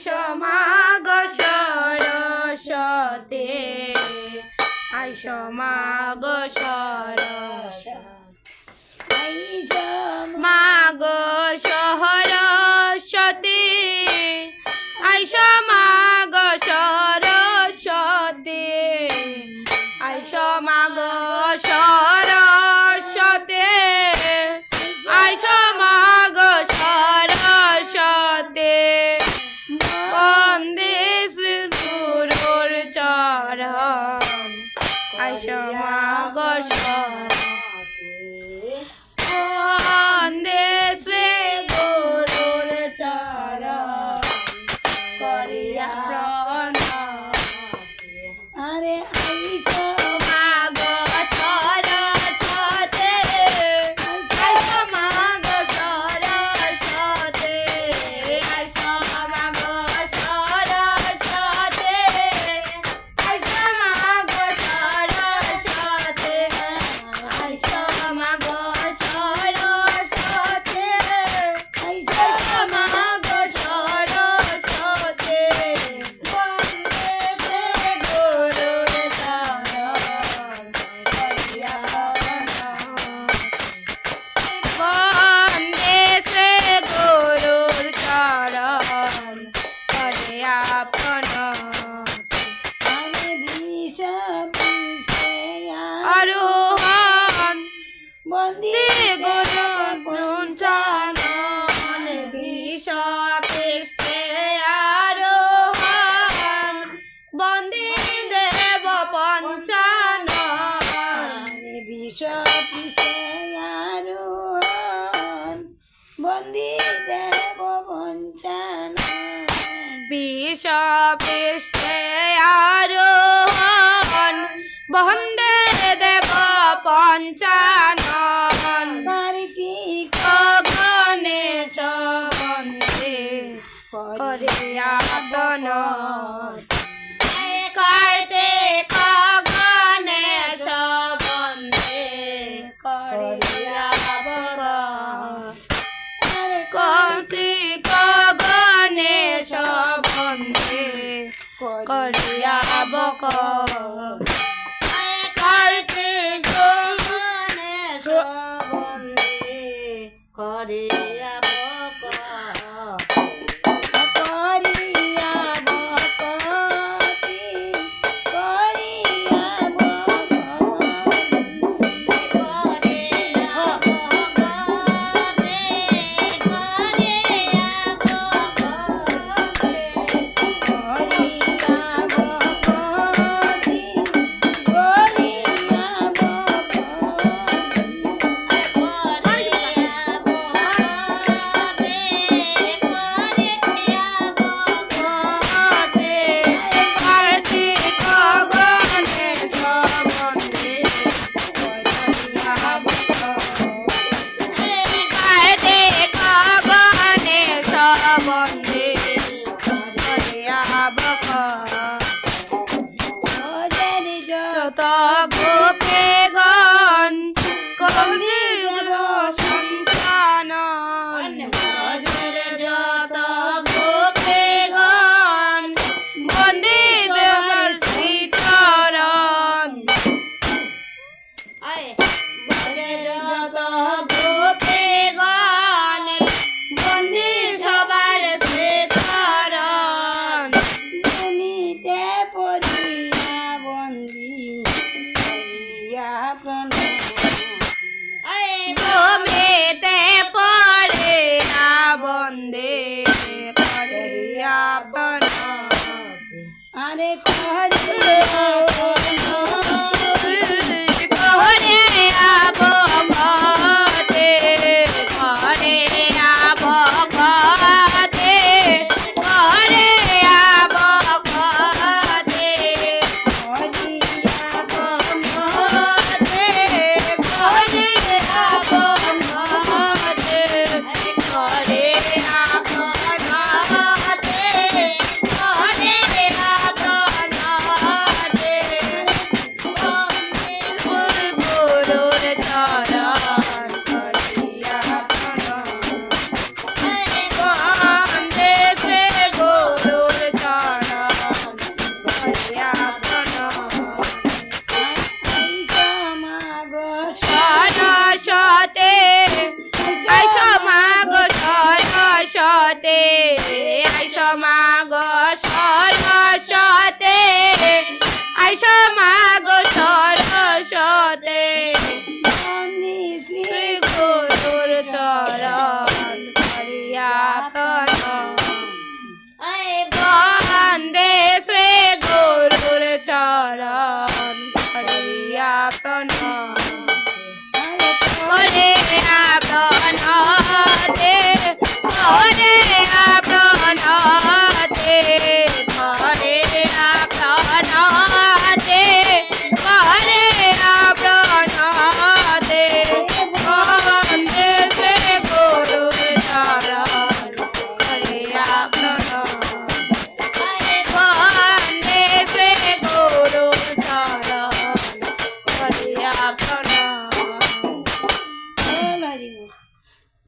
আইসো মাগো সরস্বতী আইসো মাগো সরস্বতী মাগো সরস্বতী আইসো মাগো সরস্বতী আইসো মাগো সরস্বতী আইসো মাগো সরস্বতী বন্দে শ্রী গুরুর চরণ আইসো মাগো সরস্বতী বন্দে শ্রী গুরুর চরণ করিয়া প্রণাম আরে আইসো মাগো সরস্বতী আইসো মাগো সরস্বতী আইসো মাগো সরস্বতী আইসো মাগো সরস্বতী আইসো মাগো সরস্বতী আইসো মাগো সরস্বতী বন্দে শ্রী গুরুর চরণ করিয়া প্রণাম আমি বিষ পিছে আরোহণ বন্দি গুরুর চরণ বিষ পৃষ্ঠে আরোহণ বন্দে দেব পঞ্চানন আমি বিষ পিছে আরোহণ বন্দি দেব বঞ্চন বিষ পৃষ্ঠে আরোহণ বন্দে দেব পঞ্চানন কার্তিক গণেশ বন্দে করিয়া তন কার্তিক গণেশ বন্দে করিয়া কার্তিক গণেশ বন্দে করিয়া বক কার্তিক গণেশ বন্দে করিয়া বক করিয়া বকতি করিয়া বকতি সরস্বতী আইস মাগ সরস্বতী আইস মাগ সরস্বতী বন্দে শ্রী শ্রী গুরুর চরণ করিয়া প্রণাম বন্দে শ্রী গুরুর চরণ করিয়া প্রণাম ওরে প্রণতে ওরে প্রণতে